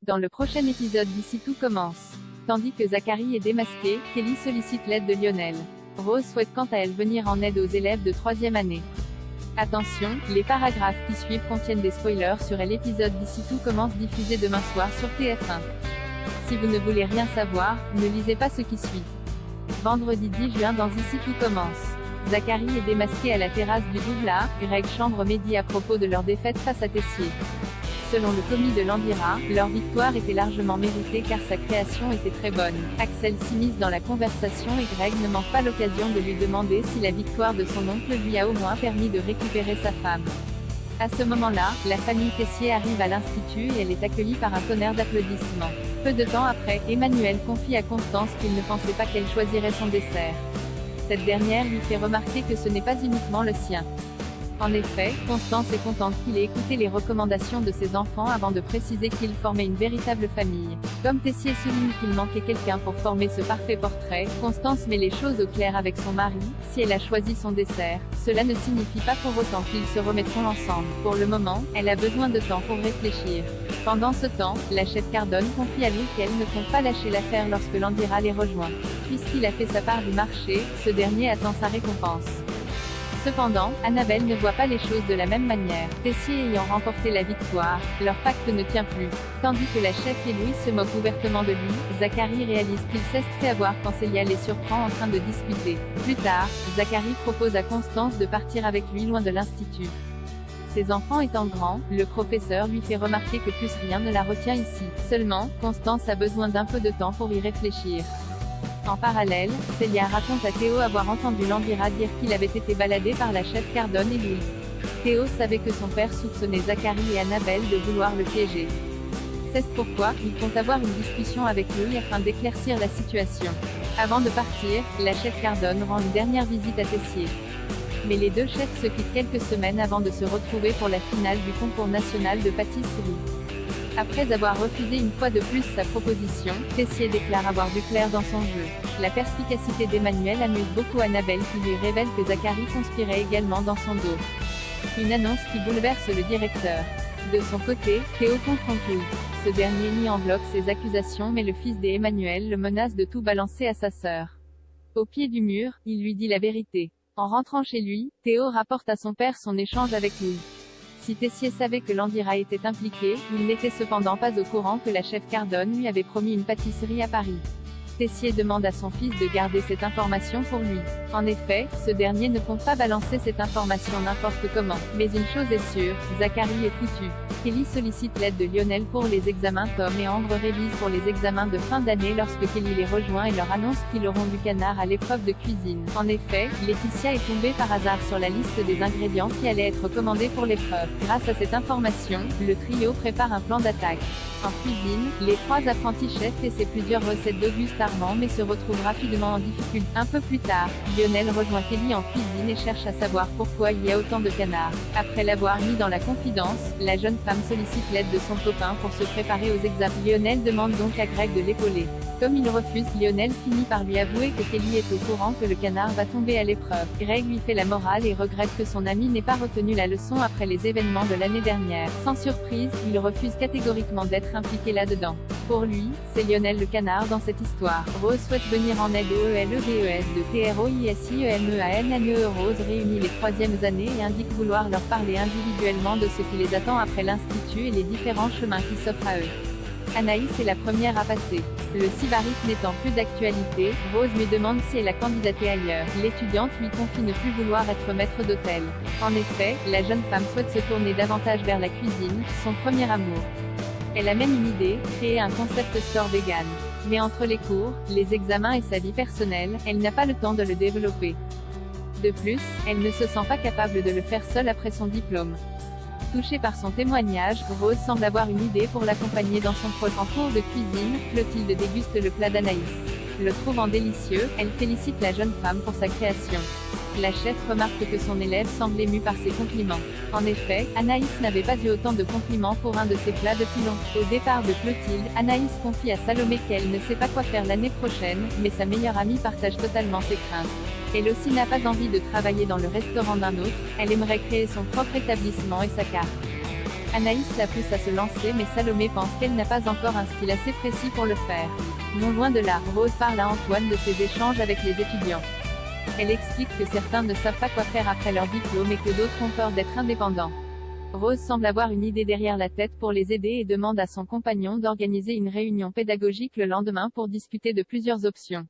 Dans le prochain épisode d'Ici tout commence. Tandis que Zachary est démasqué, Kelly sollicite l'aide de Lionel. Rose souhaite quant à elle venir en aide aux élèves de 3e année. Attention, les paragraphes qui suivent contiennent des spoilers sur l'épisode d'Ici tout commence diffusé demain soir sur TF1. Si vous ne voulez rien savoir, ne lisez pas ce qui suit. Vendredi 10 juin dans Ici tout commence. Zachary est démasqué à la terrasse du Double A, Greg chambre Mehdi à propos de leur défaite face à Tessier. Selon le commis de l'Andira, leur victoire était largement méritée car sa création était très bonne. Axel s'immisce dans la conversation et Greg ne manque pas l'occasion de lui demander si la victoire de son oncle lui a au moins permis de récupérer sa femme. À ce moment-là, la famille Tessier arrive à l'institut et elle est accueillie par un tonnerre d'applaudissements. Peu de temps après, Emmanuel confie à Constance qu'il ne pensait pas qu'elle choisirait son dessert. Cette dernière lui fait remarquer que ce n'est pas uniquement le sien. En effet, Constance est contente qu'il ait écouté les recommandations de ses enfants avant de préciser qu'ils formaient une véritable famille. Comme Tessier souligne qu'il manquait quelqu'un pour former ce parfait portrait, Constance met les choses au clair avec son mari. Si elle a choisi son dessert, cela ne signifie pas pour autant qu'ils se remettront ensemble. Pour le moment, elle a besoin de temps pour réfléchir. Pendant ce temps, la chef Cardone confie à Louis qu'elle ne compte pas lâcher l'affaire lorsque l'Andira les rejoint. Puisqu'il a fait sa part du marché, ce dernier attend sa récompense. Cependant, Annabelle ne voit pas les choses de la même manière. Tessier ayant remporté la victoire, leur pacte ne tient plus. Tandis que la chef et Louis se moquent ouvertement de lui, Zachary réalise qu'il s'est fait avoir quand Célia les surprend en train de discuter. Plus tard, Zachary propose à Constance de partir avec lui loin de l'institut. Ses enfants étant grands, le professeur lui fait remarquer que plus rien ne la retient ici. Seulement, Constance a besoin d'un peu de temps pour y réfléchir. En parallèle, Célia raconte à Théo avoir entendu l'Andira dire qu'il avait été baladé par la chef Cardone et Louis. Théo savait que son père soupçonnait Zachary et Annabelle de vouloir le piéger. C'est pourquoi, il compte avoir une discussion avec Louis afin d'éclaircir la situation. Avant de partir, la chef Cardone rend une dernière visite à Tessier. Mais les deux chefs se quittent quelques semaines avant de se retrouver pour la finale du concours national de pâtisserie. Après avoir refusé une fois de plus sa proposition, Tessier déclare avoir vu clair dans son jeu. La perspicacité d'Emmanuel amuse beaucoup Annabelle qui lui révèle que Zachary conspirait également dans son dos. Une annonce qui bouleverse le directeur. De son côté, Théo confronte Louis. Ce dernier nie en bloc ses accusations mais le fils d'Emmanuel le menace de tout balancer à sa sœur. Au pied du mur, il lui dit la vérité. En rentrant chez lui, Théo rapporte à son père son échange avec Louis. Si Tessier savait que l'Andira était impliqué, il n'était cependant pas au courant que la chef Cardone lui avait promis une pâtisserie à Paris. Tessier demande à son fils de garder cette information pour lui. En effet, ce dernier ne compte pas balancer cette information n'importe comment. Mais une chose est sûre, Zachary est foutu. Kelly sollicite l'aide de Lionel pour les examens. Tom et Ambre révisent pour les examens de fin d'année lorsque Kelly les rejoint et leur annonce qu'ils auront du canard à l'épreuve de cuisine. En effet, Laetitia est tombée par hasard sur la liste des ingrédients qui allaient être commandés pour l'épreuve. Grâce à cette information, le trio prépare un plan d'attaque. En cuisine, les trois apprentis chefs essaient plusieurs recettes d'Auguste Armand mais se retrouvent rapidement en difficulté. Un peu plus tard, Lionel rejoint Kelly en cuisine et cherche à savoir pourquoi il y a autant de canards. Après l'avoir mis dans la confidence, la jeune femme sollicite l'aide de son copain pour se préparer aux examens. Lionel demande donc à Greg de l'épauler. Comme il refuse, Lionel finit par lui avouer que Kelly est au courant que le canard va tomber à l'épreuve. Greg lui fait la morale et regrette que son ami n'ait pas retenu la leçon après les événements de l'année dernière. Sans surprise, il refuse catégoriquement d'être impliqué là-dedans. Pour lui, c'est Lionel le canard dans cette histoire. Rose souhaite venir en aide au ELEVES de TROISIEMEANNE. Rose réunit les 3e années et indique vouloir leur parler individuellement de ce qui les attend après l'institut et les différents chemins qui s'offrent à eux. Anaïs est la première à passer. Le sybarite n'étant plus d'actualité, Rose lui demande si elle a candidaté ailleurs. L'étudiante lui confie ne plus vouloir être maître d'hôtel. En effet, la jeune femme souhaite se tourner davantage vers la cuisine, son premier amour. Elle a même une idée, créer un concept store vegan. Mais entre les cours, les examens et sa vie personnelle, elle n'a pas le temps de le développer. De plus, elle ne se sent pas capable de le faire seule après son diplôme. Touchée par son témoignage, Rose semble avoir une idée pour l'accompagner dans son projet. En cours de cuisine, Clotilde déguste le plat d'Anaïs. Le trouvant délicieux, elle félicite la jeune femme pour sa création. La chef remarque que son élève semble ému par ses compliments. En effet, Anaïs n'avait pas eu autant de compliments pour un de ses plats depuis longtemps. Au départ de Clotilde, Anaïs confie à Salomé qu'elle ne sait pas quoi faire l'année prochaine, mais sa meilleure amie partage totalement ses craintes. Elle aussi n'a pas envie de travailler dans le restaurant d'un autre, elle aimerait créer son propre établissement et sa carte. Anaïs la pousse à se lancer mais Salomé pense qu'elle n'a pas encore un style assez précis pour le faire. Non loin de là, Rose parle à Antoine de ses échanges avec les étudiants. Elle explique que certains ne savent pas quoi faire après leur diplôme et que d'autres ont peur d'être indépendants. Rose semble avoir une idée derrière la tête pour les aider et demande à son compagnon d'organiser une réunion pédagogique le lendemain pour discuter de plusieurs options.